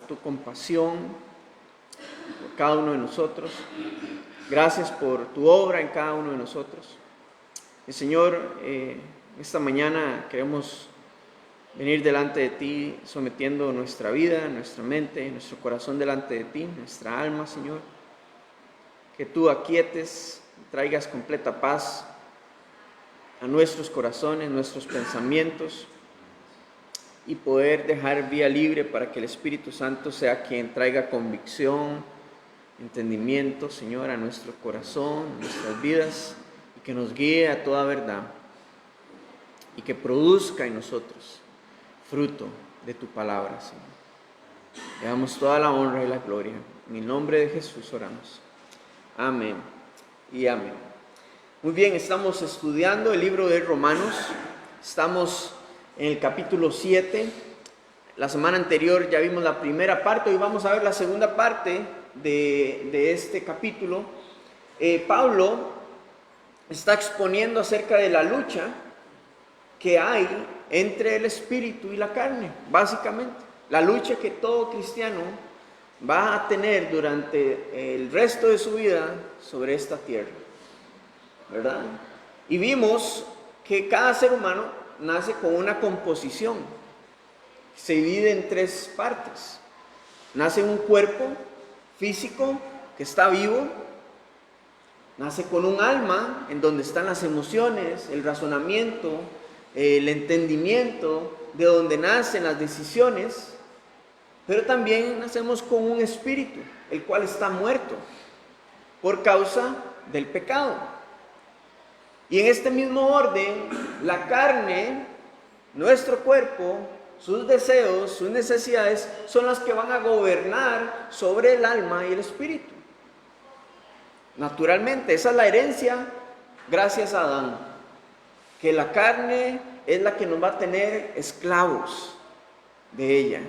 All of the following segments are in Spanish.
tu compasión por cada uno de nosotros. Gracias por tu obra en cada uno de nosotros. Y Señor, esta mañana queremos venir delante de ti, sometiendo nuestra vida, nuestra mente, nuestro corazón delante de ti, nuestra alma, Señor. Que tú aquietes, traigas completa paz a nuestros corazones, nuestros pensamientos, y poder dejar vía libre para que el Espíritu Santo sea quien traiga convicción, entendimiento, Señor, a nuestro corazón, a nuestras vidas, y que nos guíe a toda verdad, y que produzca en nosotros fruto de tu palabra, Señor. Le damos toda la honra y la gloria. En el nombre de Jesús oramos. Amén y amén. Muy bien, estamos estudiando el libro de Romanos. Estamos en el capítulo 7. La semana anterior ya vimos la primera parte. Hoy vamos a ver la segunda parte de este capítulo. Pablo está exponiendo acerca de la lucha que hay entre el espíritu y la carne, básicamente. La lucha que todo cristiano va a tener durante el resto de su vida sobre esta tierra, ¿verdad? Y vimos que cada ser humano nace con una composición. Se divide en tres partes. Nace un cuerpo físico que está vivo. Nace con un alma en donde están las emociones, el razonamiento, el entendimiento, de donde nacen las decisiones. Pero también nacemos con un espíritu, el cual está muerto por causa del pecado. Y en este mismo orden, la carne, nuestro cuerpo, sus deseos, sus necesidades, son las que van a gobernar sobre el alma y el espíritu. Naturalmente, esa es la herencia gracias a Adán, que la carne es la que nos va a tener esclavos de ella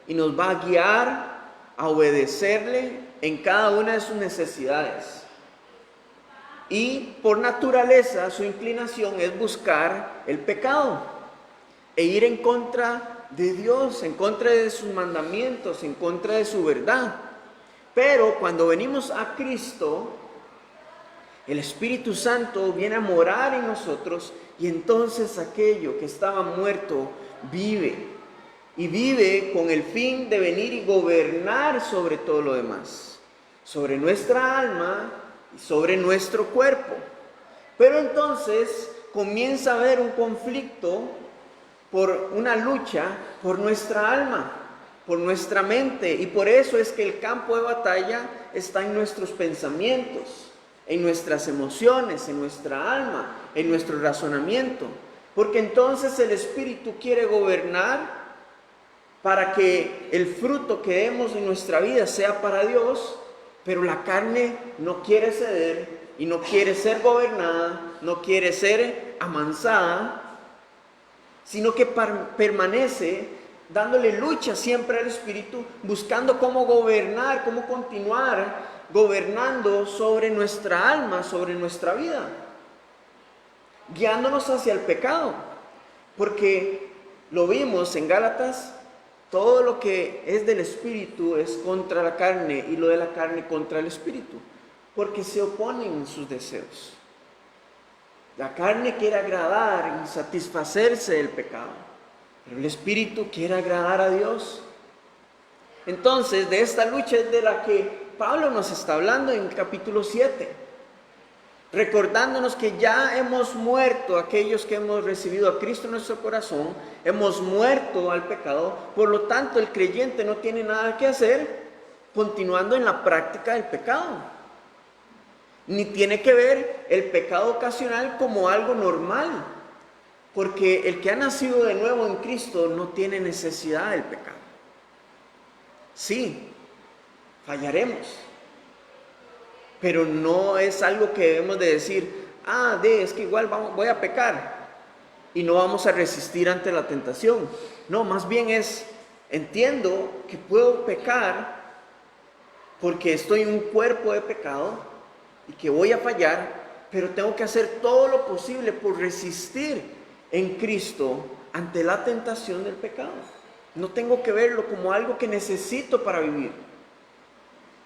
y nos va a guiar a obedecerle en cada una de sus necesidades. Y por naturaleza su inclinación es buscar el pecado e ir en contra de Dios, en contra de sus mandamientos, en contra de su verdad. Pero cuando venimos a Cristo, el Espíritu Santo viene a morar en nosotros, y entonces aquello que estaba muerto vive, y vive con el fin de venir y gobernar sobre todo lo demás, sobre nuestra alma y sobre nuestro cuerpo. Pero entonces comienza a haber un conflicto, por una lucha por nuestra alma, por nuestra mente, y por eso es que el campo de batalla está en nuestros pensamientos, en nuestras emociones, en nuestra alma, en nuestro razonamiento, porque entonces el Espíritu quiere gobernar para que el fruto que demos en nuestra vida sea para Dios, pero la carne no quiere ceder y no quiere ser gobernada, no quiere ser amansada, sino que permanece dándole lucha siempre al Espíritu, buscando cómo gobernar, cómo continuar gobernando sobre nuestra alma, sobre nuestra vida, guiándonos hacia el pecado, porque lo vimos en Gálatas. Todo lo que es del Espíritu es contra la carne, y lo de la carne contra el Espíritu, porque se oponen en sus deseos. La carne quiere agradar y satisfacerse del pecado, pero el Espíritu quiere agradar a Dios. Entonces, de esta lucha es de la que Pablo nos está hablando en el capítulo 7, recordándonos que ya hemos muerto, aquellos que hemos recibido a Cristo en nuestro corazón, hemos muerto al pecado. Por lo tanto, el creyente no tiene nada que hacer continuando en la práctica del pecado, ni tiene que ver el pecado ocasional como algo normal, porque el que ha nacido de nuevo en Cristo no tiene necesidad del pecado. Sí, fallaremos, pero no es algo que debemos de decir, es que igual voy a pecar y no vamos a resistir ante la tentación. No, más bien entiendo que puedo pecar porque estoy en un cuerpo de pecado y que voy a fallar, pero tengo que hacer todo lo posible por resistir en Cristo ante la tentación del pecado. No tengo que verlo como algo que necesito para vivir.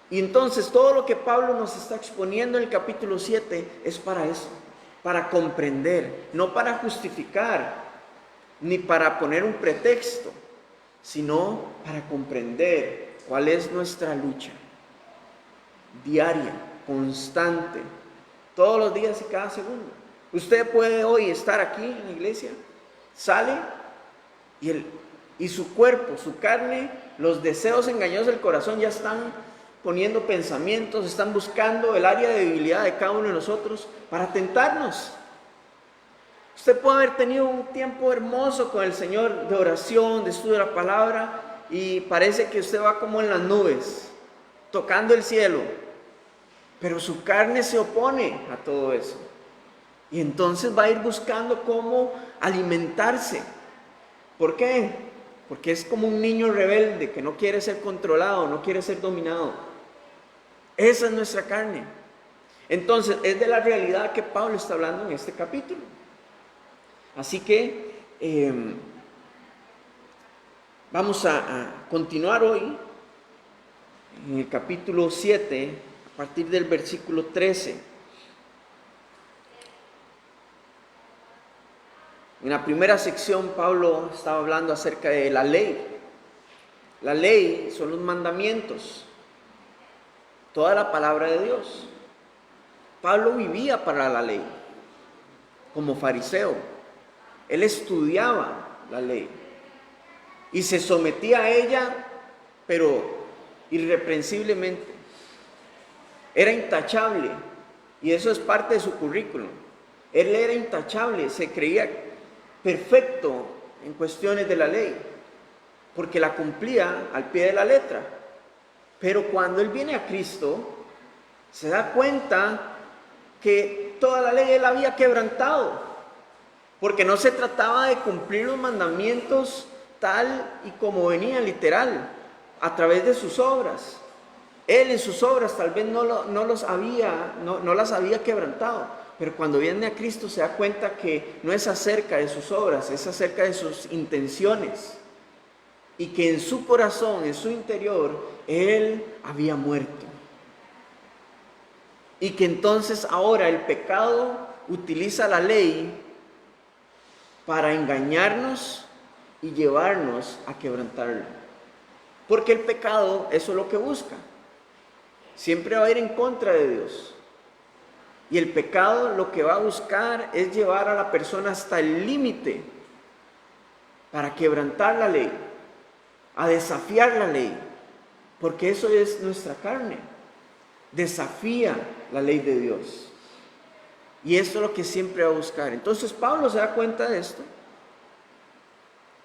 Y entonces todo lo que Pablo nos está exponiendo en el capítulo 7 es para eso, para comprender, no para justificar, ni para poner un pretexto, sino para comprender cuál es nuestra lucha diaria, constante, todos los días y cada segundo. Usted puede hoy estar aquí en la iglesia, sale y su cuerpo, su carne, los deseos engañosos del corazón ya están poniendo pensamientos, están buscando el área de debilidad de cada uno de nosotros para tentarnos. Usted puede haber tenido un tiempo hermoso con el Señor de oración, de estudio de la palabra, y parece que usted va como en las nubes, tocando el cielo, pero su carne se opone a todo eso. Y entonces va a ir buscando cómo alimentarse. ¿Por qué? Porque es como un niño rebelde que no quiere ser controlado, no quiere ser dominado. Esa es nuestra carne. Entonces, es de la realidad que Pablo está hablando en este capítulo. Así que vamos a continuar hoy en el capítulo 7, a partir del versículo 13. En la primera sección, Pablo estaba hablando acerca de la ley. La ley son los mandamientos, toda la palabra de Dios. Pablo vivía para la ley, como fariseo. Él estudiaba la ley y se sometía a ella, pero irreprensiblemente. Era intachable, y eso es parte de su currículum. Él era intachable, se creía perfecto en cuestiones de la ley, porque la cumplía al pie de la letra. Pero cuando él viene a Cristo, se da cuenta que toda la ley él había quebrantado, porque no se trataba de cumplir los mandamientos tal y como venían literal, a través de sus obras. Él en sus obras tal vez no las había quebrantado. Pero cuando viene a Cristo se da cuenta que no es acerca de sus obras, es acerca de sus intenciones. Y que en su corazón, en su interior, Él había muerto. Y que entonces ahora el pecado utiliza la ley para engañarnos y llevarnos a quebrantarlo. Porque el pecado, eso es lo que busca. Siempre va a ir en contra de Dios. Y el pecado lo que va a buscar es llevar a la persona hasta el límite para quebrantar la ley, a desafiar la ley, porque eso es nuestra carne, desafía la ley de Dios. Y eso es lo que siempre va a buscar. Entonces Pablo se da cuenta de esto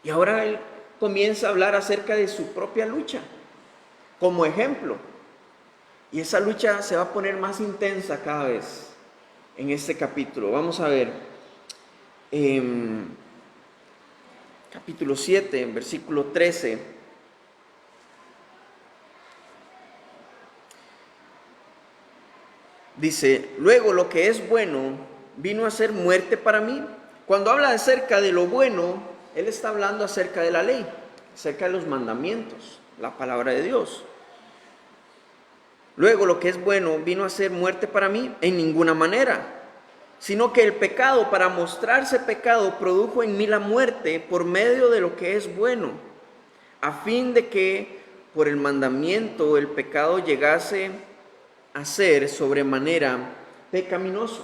y ahora él comienza a hablar acerca de su propia lucha como ejemplo. Y esa lucha se va a poner más intensa cada vez en este capítulo. Vamos a ver, capítulo 7, versículo 13. Dice, luego lo que es bueno vino a ser muerte para mí. Cuando habla acerca de lo bueno, él está hablando acerca de la ley, acerca de los mandamientos, la palabra de Dios. Luego lo que es bueno vino a ser muerte para mí en ninguna manera, sino que el pecado, para mostrarse pecado, produjo en mí la muerte por medio de lo que es bueno, a fin de que por el mandamiento el pecado llegase a ser sobremanera pecaminoso.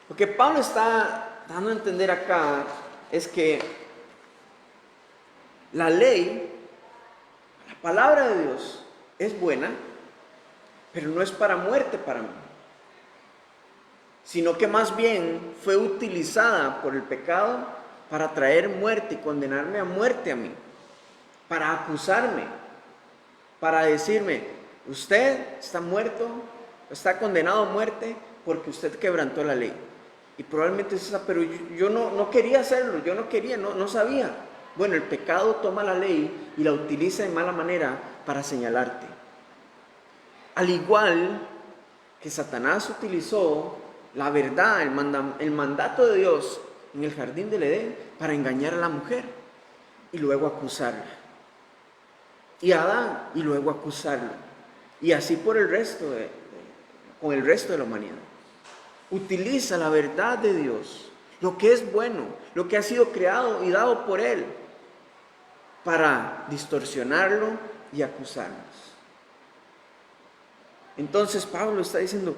Lo que Pablo está dando a entender acá es que la ley, la palabra de Dios, es buena, pero no es para muerte para mí, sino que más bien fue utilizada por el pecado para traer muerte y condenarme a muerte a mí, para acusarme, para decirme, usted está muerto, está condenado a muerte porque usted quebrantó la ley. Y probablemente es esa, pero yo no quería hacerlo, yo no quería, no sabía. Bueno, el pecado toma la ley y la utiliza de mala manera para señalarte. Al igual que Satanás utilizó la verdad, el mandato de Dios en el jardín del Edén para engañar a la mujer. y luego acusarla. Y a Adán y luego acusarlo. Y así por el resto con el resto de la humanidad. Utiliza la verdad de Dios, lo que es bueno, lo que ha sido creado y dado por Él, para distorsionarlo y acusarnos. Entonces Pablo está diciendo,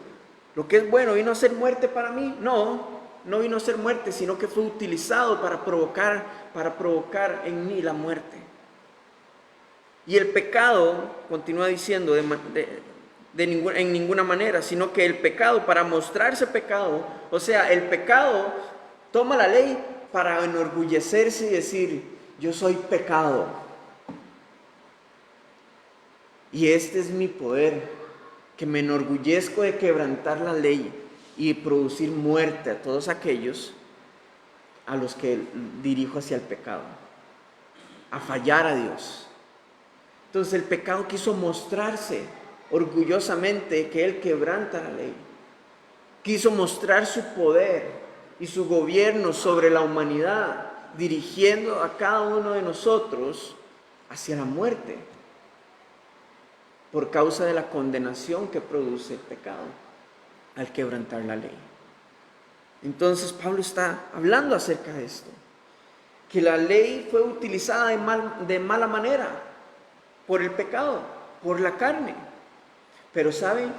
lo que es bueno vino a ser muerte para mí. No vino a ser muerte, sino que fue utilizado para provocar en mí la muerte. Y el pecado, continúa diciendo, en ninguna manera, sino que el pecado, para mostrarse pecado, o sea, el pecado toma la ley para enorgullecerse y decir, yo soy pecado. Y este es mi poder, que me enorgullezco de quebrantar la ley y producir muerte a todos aquellos a los que dirijo hacia el pecado, a fallar a Dios. Entonces el pecado quiso mostrarse orgullosamente que Él quebranta la ley. Quiso mostrar su poder y su gobierno sobre la humanidad, dirigiendo a cada uno de nosotros hacia la muerte, por causa de la condenación que produce el pecado al quebrantar la ley. Entonces Pablo está hablando acerca de esto, que la ley fue utilizada de mala manera por el pecado, por la carne. Pero ¿saben?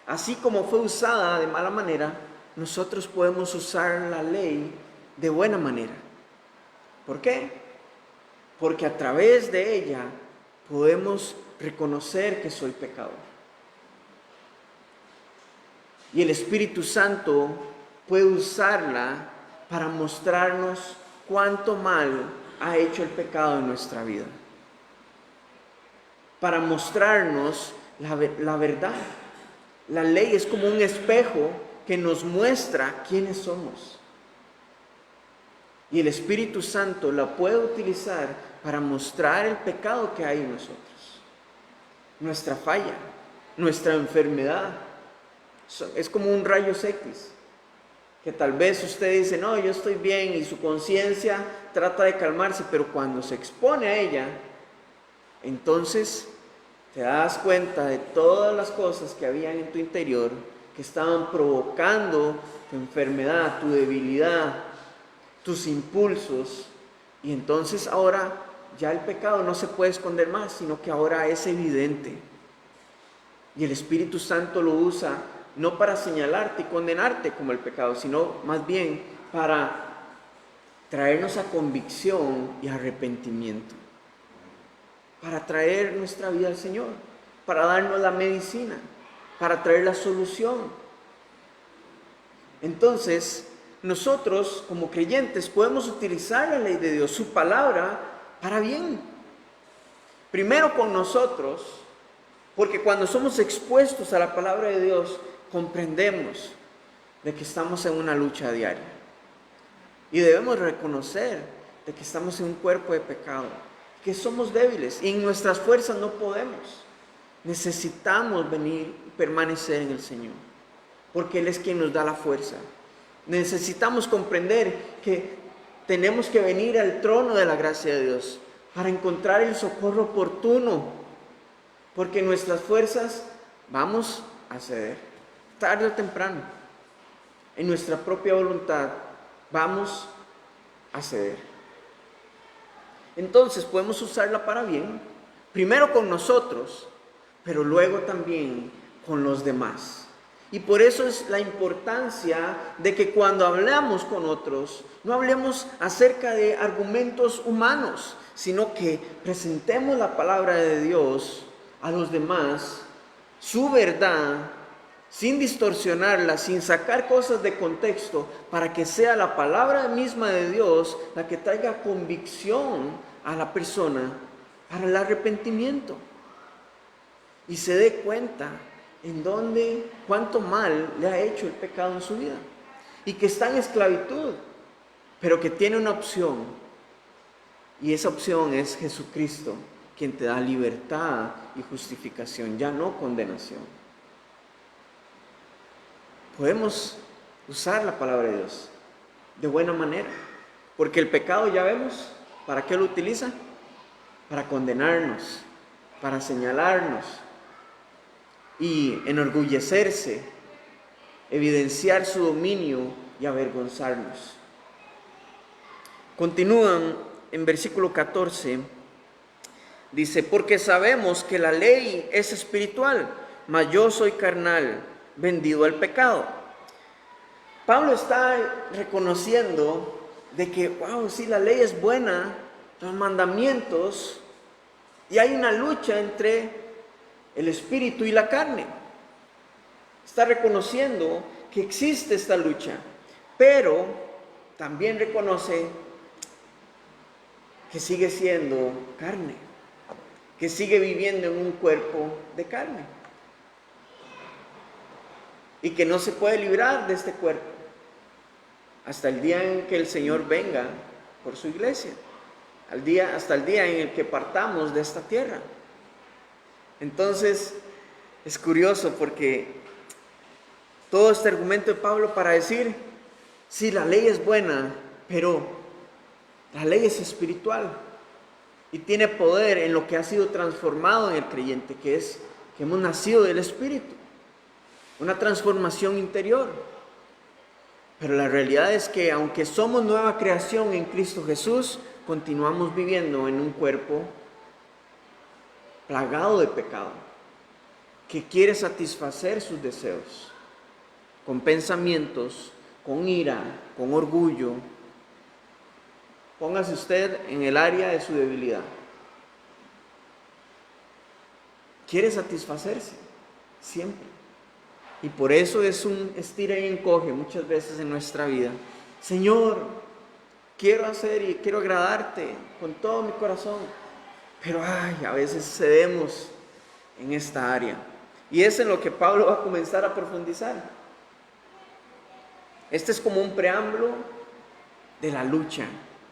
Así como fue usada de mala manera, nosotros podemos usar la ley de buena manera. ¿Por qué? Porque a través de ella podemos reconocer que soy pecador. Y el Espíritu Santo puede usarla para mostrarnos cuánto mal ha hecho el pecado en nuestra vida. Para mostrarnos la verdad. La ley es como un espejo que nos muestra quiénes somos. Y el Espíritu Santo la puede utilizar para mostrar el pecado que hay en nosotros. Nuestra falla, nuestra enfermedad. Es como un rayos X. Que tal vez usted dice, no, yo estoy bien, y su conciencia trata de calmarse, pero cuando se expone a ella, entonces te das cuenta de todas las cosas que habían en tu interior que estaban provocando tu enfermedad, tu debilidad, tus impulsos. Y entonces ahora ya el pecado no se puede esconder más, sino que ahora es evidente. Y el Espíritu Santo lo usa no para señalarte y condenarte como el pecado, sino más bien para traernos a convicción y arrepentimiento. Para traer nuestra vida al Señor, para darnos la medicina, para traer la solución. Entonces, nosotros como creyentes podemos utilizar la ley de Dios, su palabra, para bien. Primero con nosotros, porque cuando somos expuestos a la palabra de Dios, comprendemos de que estamos en una lucha diaria. Y debemos reconocer de que estamos en un cuerpo de pecado, que somos débiles y en nuestras fuerzas no podemos. Necesitamos venir y permanecer en el Señor, porque Él es quien nos da la fuerza. Necesitamos comprender que tenemos que venir al trono de la gracia de Dios para encontrar el socorro oportuno, porque nuestras fuerzas vamos a ceder, tarde o temprano. En nuestra propia voluntad vamos a ceder. Entonces podemos usarla para bien, primero con nosotros, pero luego también con los demás. Y por eso es la importancia de que cuando hablamos con otros, no hablemos acerca de argumentos humanos, sino que presentemos la palabra de Dios a los demás, su verdad, sin distorsionarla, sin sacar cosas de contexto, para que sea la palabra misma de Dios la que traiga convicción a la persona para el arrepentimiento. Y se dé cuenta cuánto mal le ha hecho el pecado en su vida. Y que está en esclavitud, pero que tiene una opción. Y esa opción es Jesucristo, quien te da libertad y justificación, ya no condenación. Podemos usar la palabra de Dios de buena manera, porque el pecado, ya vemos, ¿para qué lo utiliza? Para condenarnos, para señalarnos y enorgullecerse, evidenciar su dominio y avergonzarnos. Continúan en versículo 14, dice, porque sabemos que la ley es espiritual, mas yo soy carnal, vendido al pecado. Pablo está reconociendo de que, wow, sí, la ley es buena, los mandamientos, y hay una lucha entre el espíritu y la carne. Está reconociendo que existe esta lucha, pero también reconoce que sigue siendo carne, que sigue viviendo en un cuerpo de carne y que no se puede librar de este cuerpo hasta el día en que el Señor venga por su iglesia, hasta el día en el que partamos de esta tierra. Entonces es curioso porque todo este argumento de Pablo para decir, sí, la ley es buena, pero la ley es espiritual y tiene poder en lo que ha sido transformado en el creyente, que es que hemos nacido del Espíritu, una transformación interior. Pero la realidad es que aunque somos nueva creación en Cristo Jesús, continuamos viviendo en un cuerpo plagado de pecado, que quiere satisfacer sus deseos, con pensamientos, con ira, con orgullo. Póngase usted en el área de su debilidad. Quiere satisfacerse, siempre. Y por eso es un estira y encoge muchas veces en nuestra vida. Señor, quiero hacer y quiero agradarte con todo mi corazón. Pero a veces cedemos en esta área. Y es en lo que Pablo va a comenzar a profundizar. Este es como un preámbulo de la lucha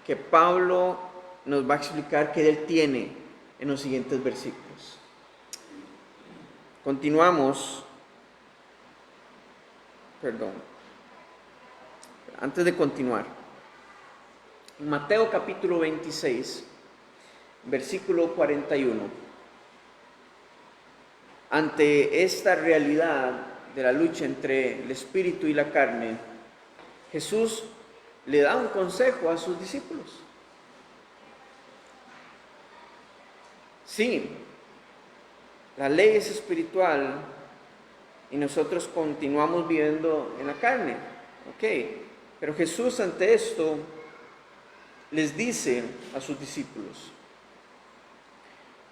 que Pablo nos va a explicar que él tiene en los siguientes versículos. Continuamos. Antes de continuar, en Mateo capítulo 26, versículo 41, ante esta realidad de la lucha entre el espíritu y la carne, Jesús le da un consejo a sus discípulos. Sí, la ley es espiritual y nosotros continuamos viviendo en la carne. Ok, pero Jesús ante esto les dice a sus discípulos,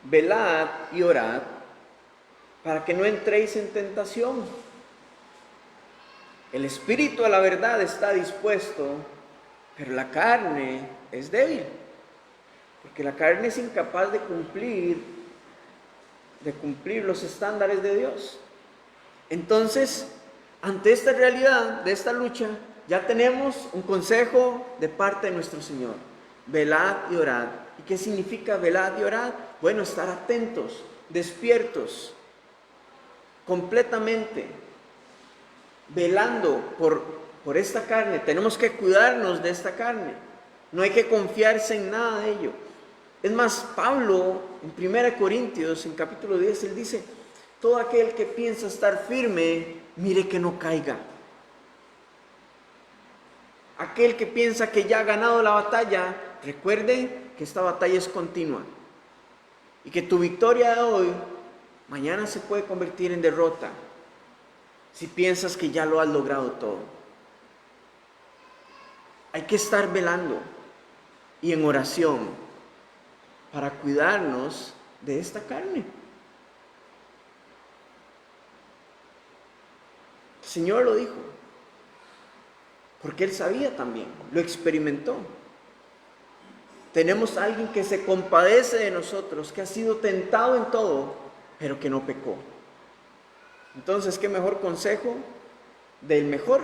velad y orad para que no entréis en tentación. El espíritu a la verdad está dispuesto, pero la carne es débil, porque la carne es incapaz de cumplir los estándares de Dios. Entonces, ante esta realidad de esta lucha, ya tenemos un consejo de parte de nuestro Señor. Velad y orad. ¿Y qué significa velad y orad? Bueno, estar atentos, despiertos, completamente, velando por esta carne. Tenemos que cuidarnos de esta carne. No hay que confiarse en nada de ello. Es más, Pablo en 1 Corintios, en capítulo 10, él dice, todo aquel que piensa estar firme, mire que no caiga. Aquel que piensa que ya ha ganado la batalla, recuerde que esta batalla es continua. Y que tu victoria de hoy, mañana se puede convertir en derrota. Si piensas que ya lo has logrado todo. Hay que estar velando y en oración para cuidarnos de esta carne. El Señor lo dijo, porque Él sabía también, lo experimentó. Tenemos a alguien que se compadece de nosotros, que ha sido tentado en todo, pero que no pecó. Entonces, ¿qué mejor consejo del mejor?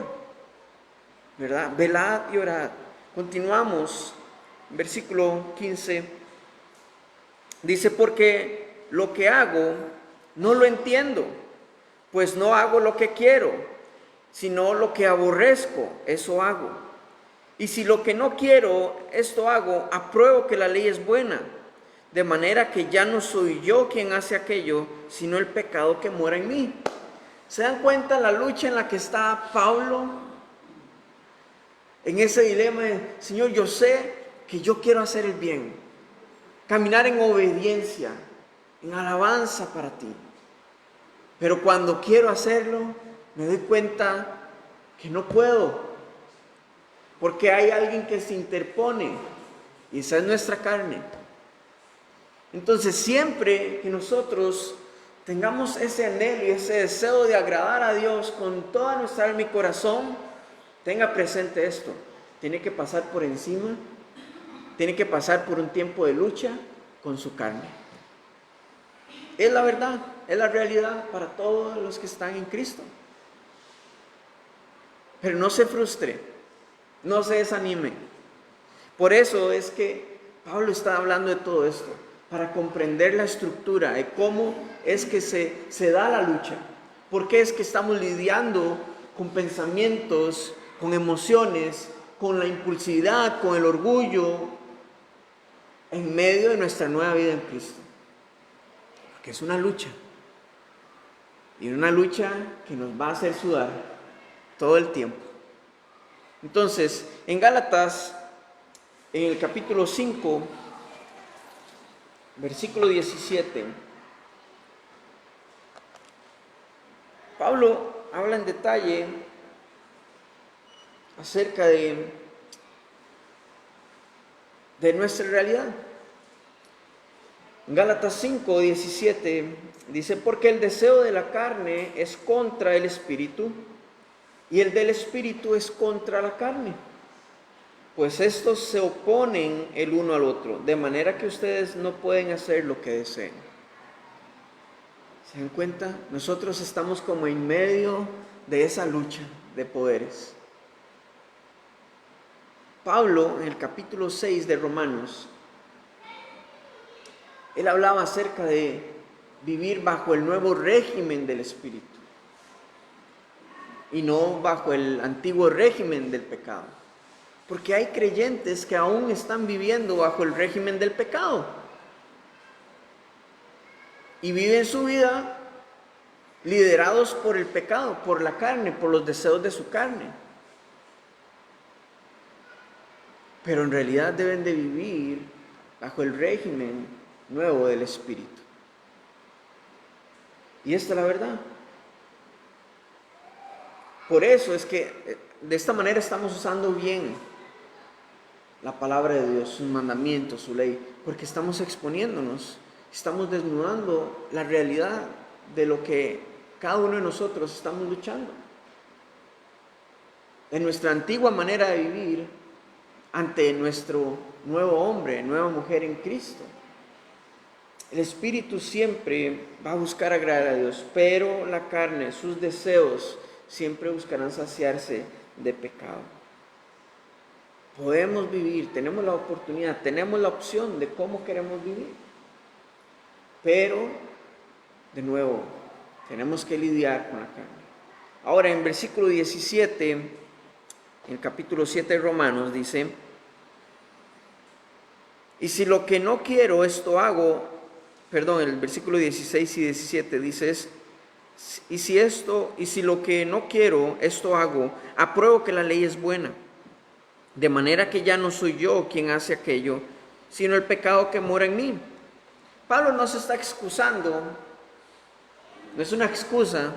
¿Verdad? Velad y orad. Continuamos, versículo 15. Dice, porque lo que hago no lo entiendo, pues no hago lo que quiero, sino lo que aborrezco, eso hago. Y si lo que no quiero, esto hago, apruebo que la ley es buena, de manera que ya no soy yo quien hace aquello, sino el pecado que mora en mí. ¿Se dan cuenta la lucha en la que está Pablo? En ese dilema de, Señor, yo sé que yo quiero hacer el bien, caminar en obediencia, en alabanza para ti. Pero cuando quiero hacerlo, me doy cuenta que no puedo, porque hay alguien que se interpone, y esa es nuestra carne. Entonces, siempre que nosotros tengamos ese anhelo y ese deseo de agradar a Dios con toda nuestra alma y corazón, tenga presente esto: tiene que pasar por encima, tiene que pasar por un tiempo de lucha con su carne. Es la verdad, es la realidad para todos los que están en Cristo. Pero no se frustre, no se desanime. Por eso es que Pablo está hablando de todo esto, para comprender la estructura de cómo es que se da la lucha. ¿Por qué es que estamos lidiando con pensamientos, con emociones, con la impulsividad, con el orgullo, en medio de nuestra nueva vida en Cristo? Porque es una lucha. Y una lucha que nos va a hacer sudar todo el tiempo. Entonces, en Gálatas, en el capítulo 5, versículo 17, Pablo habla en detalle acerca de nuestra realidad. En Gálatas 5, 17 dice: porque el deseo de la carne es contra el espíritu, y el del espíritu es contra la carne, pues estos se oponen el uno al otro, de manera que ustedes no pueden hacer lo que deseen. ¿Se dan cuenta? Nosotros estamos como en medio de esa lucha de poderes. Pablo, en el capítulo 6 de Romanos, él hablaba acerca de vivir bajo el nuevo régimen del Espíritu y no bajo el antiguo régimen del pecado. Porque hay creyentes que aún están viviendo bajo el régimen del pecado y viven su vida liderados por el pecado, por la carne, por los deseos de su carne. Pero en realidad deben de vivir bajo el régimen nuevo del Espíritu. Y esta es la verdad. Por eso es que de esta manera estamos usando bien la palabra de Dios, sus mandamientos, su ley, porque estamos exponiéndonos, estamos desnudando la realidad de lo que cada uno de nosotros estamos luchando. En nuestra antigua manera de vivir, ante nuestro nuevo hombre, nueva mujer en Cristo. El espíritu siempre va a buscar agradar a Dios, pero la carne, sus deseos, siempre buscarán saciarse de pecado. Podemos vivir, tenemos la oportunidad, tenemos la opción de cómo queremos vivir. Pero, de nuevo, tenemos que lidiar con la carne. Ahora, en versículo 17, en el capítulo 7 de Romanos, dice: y si lo que no quiero, esto hago, el versículo 16 y 17 dice: y si lo que no quiero, esto hago, apruebo que la ley es buena, de manera que ya no soy yo quien hace aquello, sino el pecado que mora en mí. Pablo no se está excusando, no es una excusa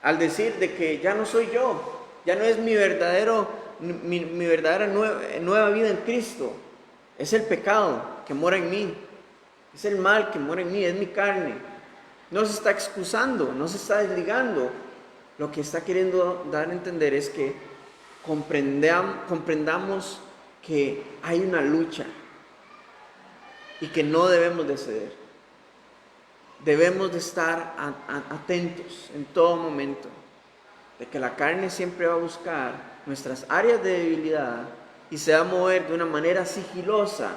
al decir de que ya no soy yo, ya no es mi verdadera nueva vida en Cristo. Es el pecado que mora en mí, es el mal que mora en mí, es mi carne. No se está excusando, no se está desligando. Lo que está queriendo dar a entender es que comprendamos que hay una lucha y que no debemos de ceder. Debemos de estar atentos en todo momento, de que la carne siempre va a buscar nuestras áreas de debilidad y se va a mover de una manera sigilosa,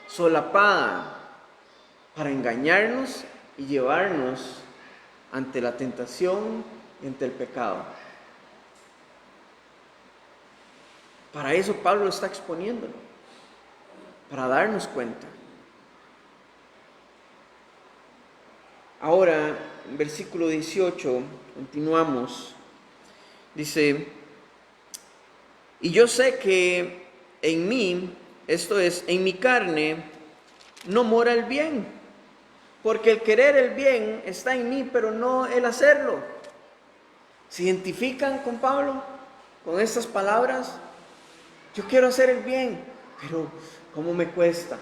solapada, para engañarnos y llevarnos ante la tentación y ante el pecado. Para eso Pablo está exponiéndolo, para darnos cuenta. Ahora, en versículo 18, continuamos. Dice, y yo sé que en mí, esto es, en mi carne, no mora el bien, porque el querer el bien está en mí, pero no el hacerlo. ¿Se identifican con Pablo, con estas palabras? Yo quiero hacer el bien, pero ¿cómo me cuesta?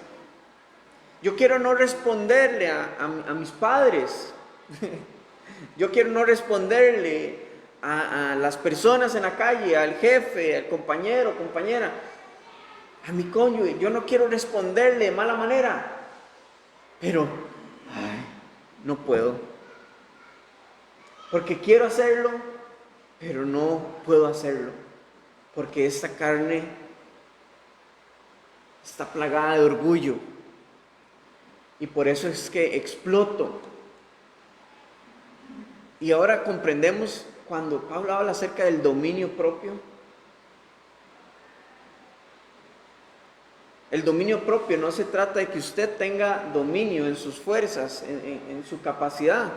Yo quiero no responderle a mis padres. Yo quiero no responderle a las personas en la calle, al jefe, al compañero, compañera, a mi cónyuge. Yo no quiero responderle de mala manera, pero no puedo. Porque quiero hacerlo, pero no puedo hacerlo. Porque esta carne está plagada de orgullo. Y por eso es que exploto. Y ahora comprendemos cuando Pablo habla acerca del dominio propio. El dominio propio no se trata de que usted tenga dominio en sus fuerzas, en su capacidad,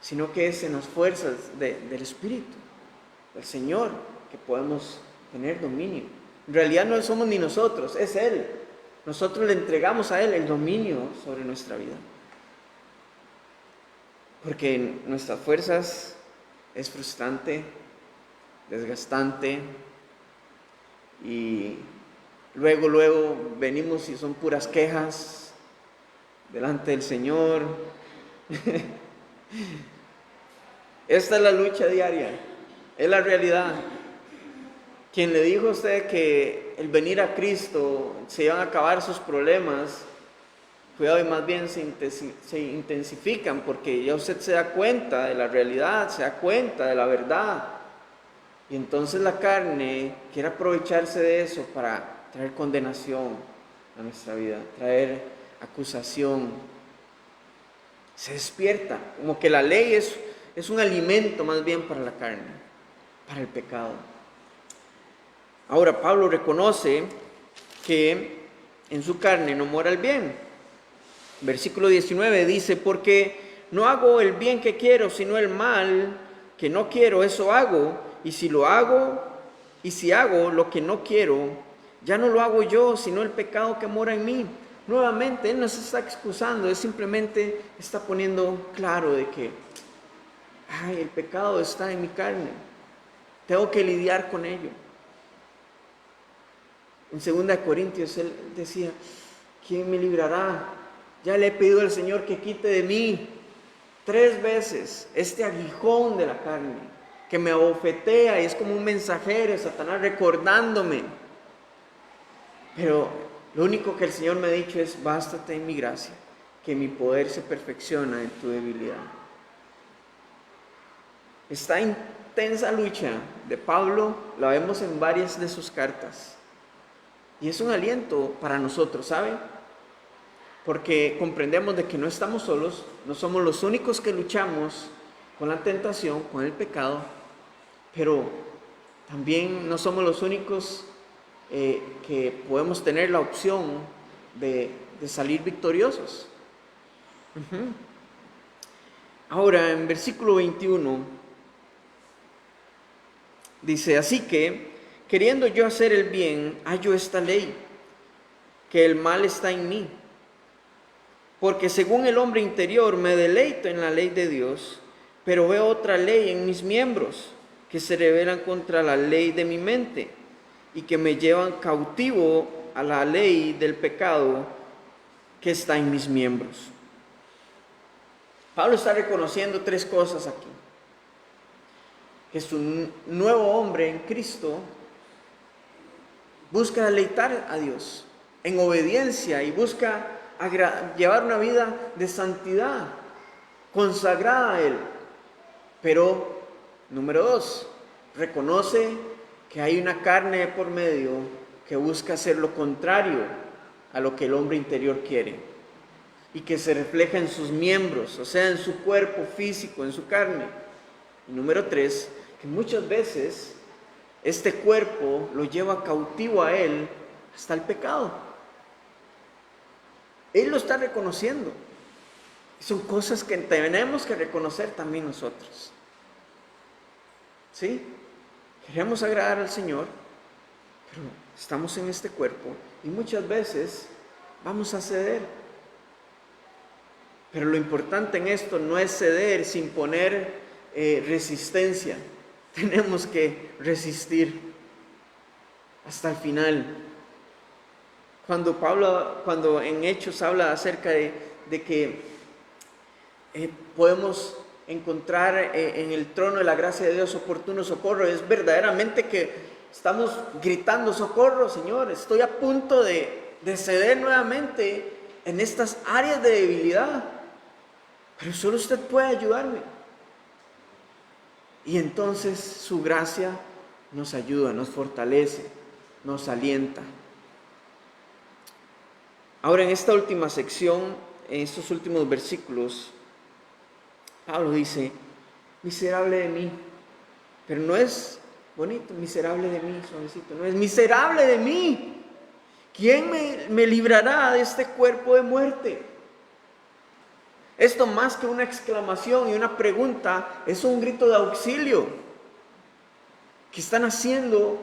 sino que es en las fuerzas del Espíritu, del Señor, que podemos tener dominio. En realidad no somos ni nosotros, es Él. Nosotros le entregamos a Él el dominio sobre nuestra vida. Porque en nuestras fuerzas es frustrante, desgastante, y luego venimos y son puras quejas delante del Señor. Esta es la lucha diaria, es la realidad. Quien le dijo a usted que el venir a Cristo se iban a acabar sus problemas, cuidado, y más bien se intensifican, porque ya usted se da cuenta de la realidad, se da cuenta de la verdad. Y entonces la carne quiere aprovecharse de eso para traer condenación a nuestra vida, traer acusación. Se despierta, como que la ley es un alimento más bien para la carne, para el pecado. Ahora Pablo reconoce que en su carne no mora el bien. Versículo 19 dice, porque no hago el bien que quiero, sino el mal que no quiero, eso hago. Y si hago lo que no quiero, ya no lo hago yo, sino el pecado que mora en mí. Nuevamente, él no se está excusando, él simplemente está poniendo claro de que, el pecado está en mi carne, tengo que lidiar con ello. En 2 Corintios él decía, ¿quién me librará? Ya le he pedido al Señor que quite de mí 3 veces este aguijón de la carne, que me abofetea y es como un mensajero de Satanás recordándome. Pero lo único que el Señor me ha dicho es, bástate en mi gracia, que mi poder se perfecciona en tu debilidad. Esta intensa lucha de Pablo la vemos en varias de sus cartas. Y es un aliento para nosotros, ¿sabe? Porque comprendemos de que no estamos solos, no somos los únicos que luchamos con la tentación, con el pecado, pero también no somos los únicos que podemos tener la opción de salir victoriosos. Ahora, en versículo 21, dice, así que, queriendo yo hacer el bien, hallo esta ley, que el mal está en mí. Porque según el hombre interior me deleito en la ley de Dios, pero veo otra ley en mis miembros, que se rebelan contra la ley de mi mente, y que me llevan cautivo a la ley del pecado que está en mis miembros. Pablo está reconociendo 3 cosas aquí. Que su nuevo hombre en Cristo busca deleitar a Dios en obediencia y busca llevar una vida de santidad, consagrada a Él. Pero, número 2, reconoce que hay una carne por medio que busca hacer lo contrario a lo que el hombre interior quiere y que se refleja en sus miembros, o sea, en su cuerpo físico, en su carne. Y número 3, que muchas veces este cuerpo lo lleva cautivo a él hasta el pecado. Él lo está reconociendo. Son cosas que tenemos que reconocer también nosotros. ¿Sí? Queremos agradar al Señor, pero estamos en este cuerpo y muchas veces vamos a ceder. Pero lo importante en esto no es ceder sin poner resistencia. Tenemos que resistir hasta el final. Cuando en Hechos habla acerca de que podemos encontrar en el trono de la gracia de Dios oportuno socorro, es verdaderamente que estamos gritando: socorro, Señor, estoy a punto de ceder nuevamente en estas áreas de debilidad, pero solo usted puede ayudarme. Y entonces su gracia nos ayuda, nos fortalece, nos alienta. Ahora, en esta última sección, en estos últimos versículos, Pablo dice: miserable de mí. Pero no es bonito, miserable de mí, suavecito. No es miserable de mí. ¿Quién me librará de este cuerpo de muerte? Esto, más que una exclamación y una pregunta, es un grito de auxilio que están haciendo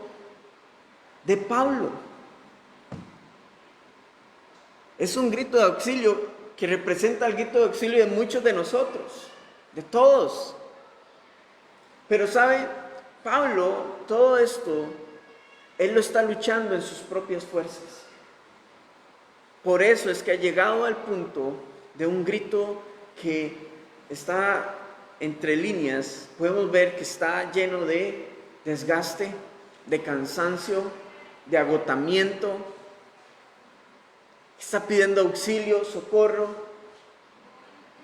de Pablo. Es un grito de auxilio que representa el grito de auxilio de muchos de nosotros, de todos. Pero ¿sabe? Pablo, todo esto, él lo está luchando en sus propias fuerzas. Por eso es que ha llegado al punto de un grito que está entre líneas. Podemos ver que está lleno de desgaste, de cansancio, de agotamiento. Está pidiendo auxilio, socorro,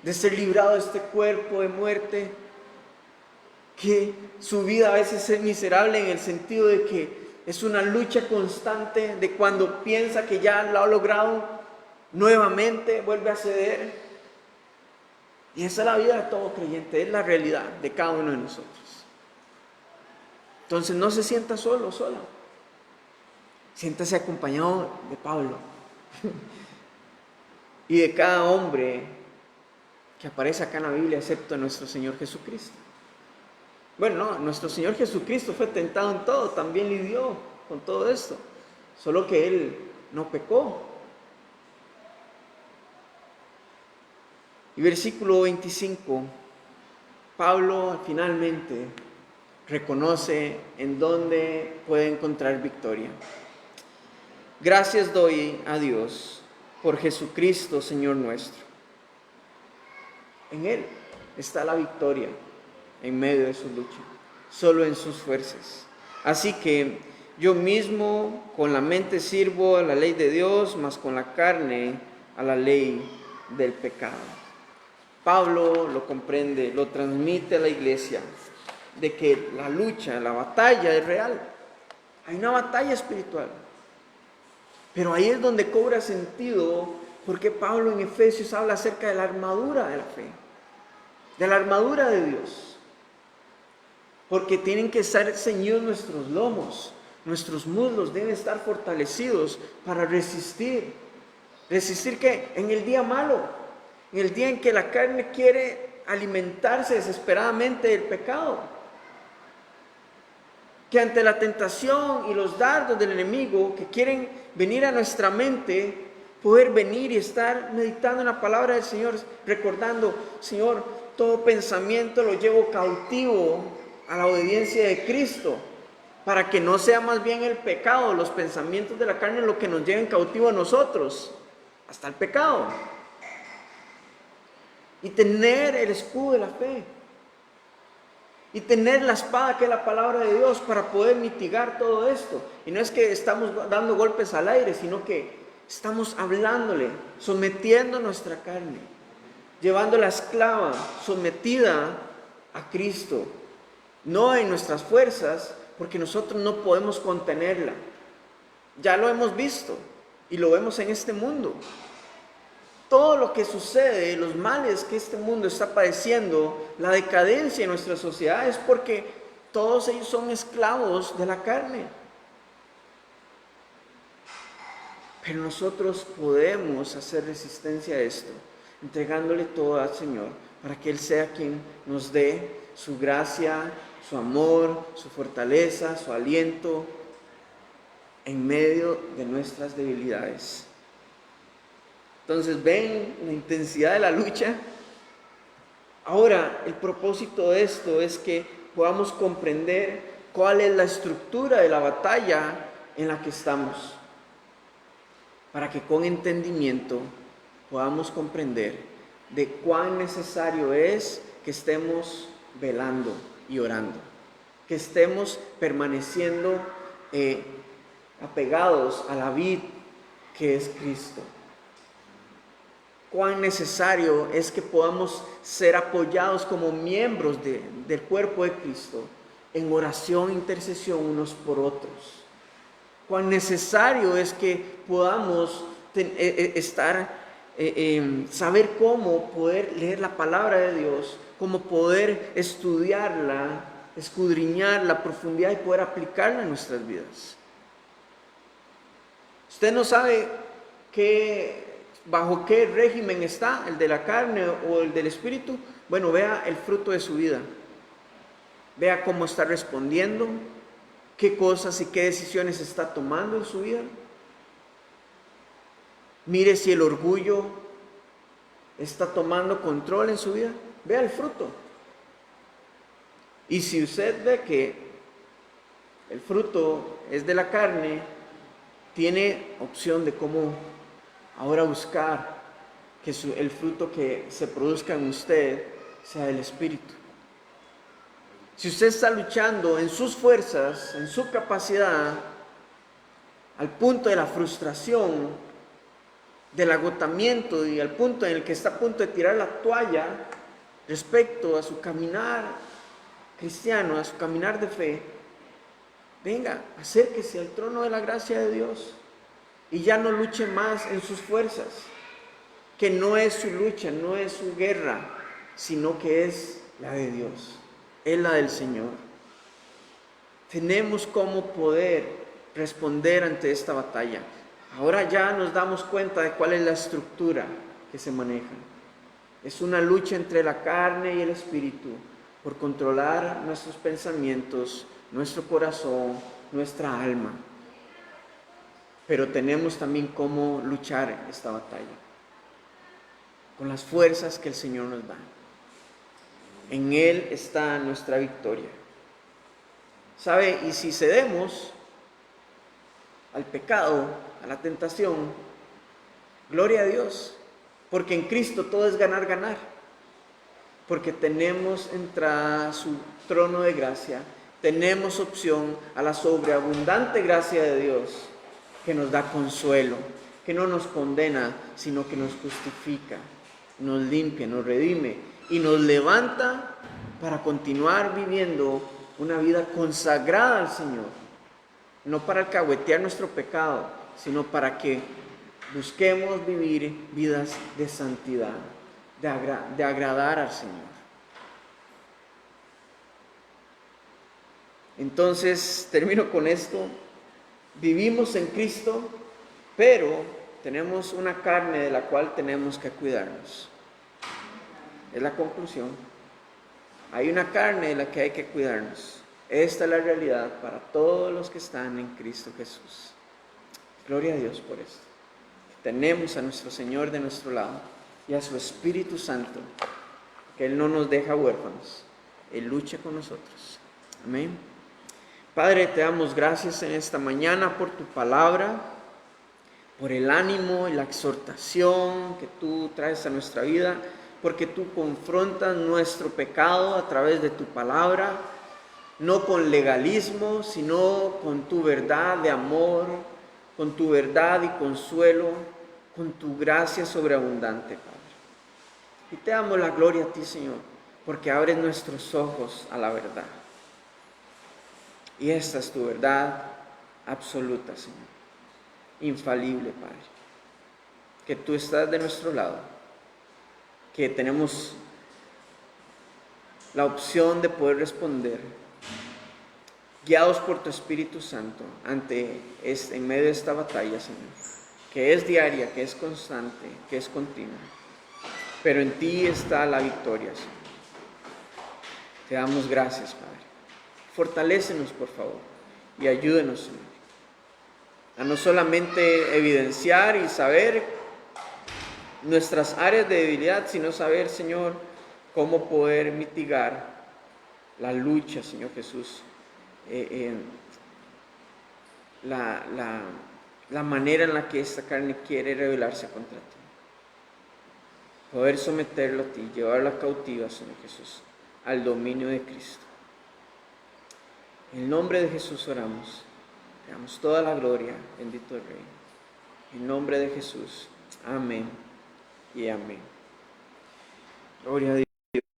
de ser librado de este cuerpo de muerte. Que su vida a veces es miserable en el sentido de que es una lucha constante, de cuando piensa que ya lo ha logrado, nuevamente vuelve a ceder. Y esa es la vida de todo creyente, es la realidad de cada uno de nosotros. Entonces no se sienta solo, sola. Siéntase acompañado de Pablo y de cada hombre que aparece acá en la Biblia, excepto nuestro Señor Jesucristo. Bueno, no, nuestro Señor Jesucristo fue tentado en todo, también lidió con todo esto, solo que Él no pecó. Y versículo 25, Pablo finalmente reconoce en dónde puede encontrar victoria. Gracias doy a Dios por Jesucristo, Señor nuestro. En Él está la victoria en medio de su lucha, solo en sus fuerzas. Así que yo mismo con la mente sirvo a la ley de Dios, mas con la carne a la ley del pecado. Pablo lo comprende, lo transmite a la iglesia, de que la lucha, la batalla es real. Hay una batalla espiritual. Pero ahí es donde cobra sentido porque Pablo en Efesios habla acerca de la armadura de la fe, de la armadura de Dios. Porque tienen que estar ceñidos nuestros lomos, nuestros muslos deben estar fortalecidos para resistir. ¿Resistir qué? En el día malo, en el día en que la carne quiere alimentarse desesperadamente del pecado. Que ante la tentación y los dardos del enemigo que quieren venir a nuestra mente, poder venir y estar meditando en la palabra del Señor, recordando: Señor, todo pensamiento lo llevo cautivo a la obediencia de Cristo, para que no sea más bien el pecado, los pensamientos de la carne lo que nos lleven cautivo a nosotros, hasta el pecado. Y tener el escudo de la fe. Y tener la espada que es la palabra de Dios para poder mitigar todo esto. Y no es que estamos dando golpes al aire, sino que estamos hablándole, sometiendo nuestra carne, llevándola esclava, sometida a Cristo. No en nuestras fuerzas, porque nosotros no podemos contenerla. Ya lo hemos visto y lo vemos en este mundo. Todo lo que sucede, los males que este mundo está padeciendo, la decadencia en nuestra sociedad, es porque todos ellos son esclavos de la carne. Pero nosotros podemos hacer resistencia a esto, entregándole todo al Señor, para que Él sea quien nos dé su gracia, su amor, su fortaleza, su aliento, en medio de nuestras debilidades. Entonces, ¿ven la intensidad de la lucha? Ahora, el propósito de esto es que podamos comprender cuál es la estructura de la batalla en la que estamos, para que con entendimiento podamos comprender de cuán necesario es que estemos velando y orando, que estemos permaneciendo apegados a la vid que es Cristo. Cuán necesario es que podamos ser apoyados como miembros del cuerpo de Cristo en oración e intercesión unos por otros. Cuán necesario es que podamos saber cómo poder leer la palabra de Dios, cómo poder estudiarla, escudriñar la profundidad y poder aplicarla en nuestras vidas. Usted no sabe bajo qué régimen está, el de la carne o el del espíritu. Bueno, vea el fruto de su vida. Vea cómo está respondiendo, qué cosas y qué decisiones está tomando en su vida. Mire si el orgullo está tomando control en su vida. Vea el fruto. Y si usted ve que el fruto es de la carne, tiene opción de cómo ahora buscar que el fruto que se produzca en usted sea del Espíritu. Si usted está luchando en sus fuerzas, en su capacidad, al punto de la frustración, del agotamiento y al punto en el que está a punto de tirar la toalla respecto a su caminar cristiano, a su caminar de fe, venga, acérquese al trono de la gracia de Dios y ya no luche más en sus fuerzas, que no es su lucha, no es su guerra, sino que es la de Dios, es la del Señor. Tenemos cómo poder responder ante esta batalla. Ahora ya nos damos cuenta de cuál es la estructura que se maneja. Es una lucha entre la carne y el espíritu por controlar nuestros pensamientos, nuestro corazón, nuestra alma. Pero tenemos también cómo luchar esta batalla con las fuerzas que el Señor nos da. En Él está nuestra victoria. ¿Sabe? Y si cedemos al pecado, a la tentación, gloria a Dios, porque en Cristo todo es ganar, ganar. Porque tenemos entrada a su trono de gracia, tenemos opción a la sobreabundante gracia de Dios, que nos da consuelo, que no nos condena, sino que nos justifica, nos limpia, nos redime y nos levanta para continuar viviendo una vida consagrada al Señor, no para alcahuetear nuestro pecado, sino para que busquemos vivir vidas de santidad, de agradar al Señor. Entonces, termino con esto. Vivimos en Cristo, pero tenemos una carne de la cual tenemos que cuidarnos. Es la conclusión. Hay una carne de la que hay que cuidarnos. Esta es la realidad para todos los que están en Cristo Jesús. Gloria a Dios por esto. Tenemos a nuestro Señor de nuestro lado y a su Espíritu Santo, que Él no nos deja huérfanos. Él lucha con nosotros. Amén. Padre, te damos gracias en esta mañana por tu palabra, por el ánimo y la exhortación que tú traes a nuestra vida, porque tú confrontas nuestro pecado a través de tu palabra, no con legalismo, sino con tu verdad de amor, con tu verdad y consuelo, con tu gracia sobreabundante, Padre. Y te damos la gloria a ti, Señor, porque abres nuestros ojos a la verdad. Y esta es tu verdad absoluta, Señor, infalible, Padre. Que tú estás de nuestro lado, que tenemos la opción de poder responder guiados por tu Espíritu Santo en medio de esta batalla, Señor, que es diaria, que es constante, que es continua. Pero en ti está la victoria, Señor. Te damos gracias, Padre. Fortalécenos, por favor, y ayúdenos, Señor, a no solamente evidenciar y saber nuestras áreas de debilidad, sino saber, Señor, cómo poder mitigar la lucha, Señor Jesús, la manera en la que esta carne quiere rebelarse contra ti. Poder someterlo a ti, llevarla cautiva, Señor Jesús, al dominio de Cristo. En el nombre de Jesús oramos. Te damos toda la gloria, bendito el Rey. En el nombre de Jesús. Amén y amén. Gloria a Dios.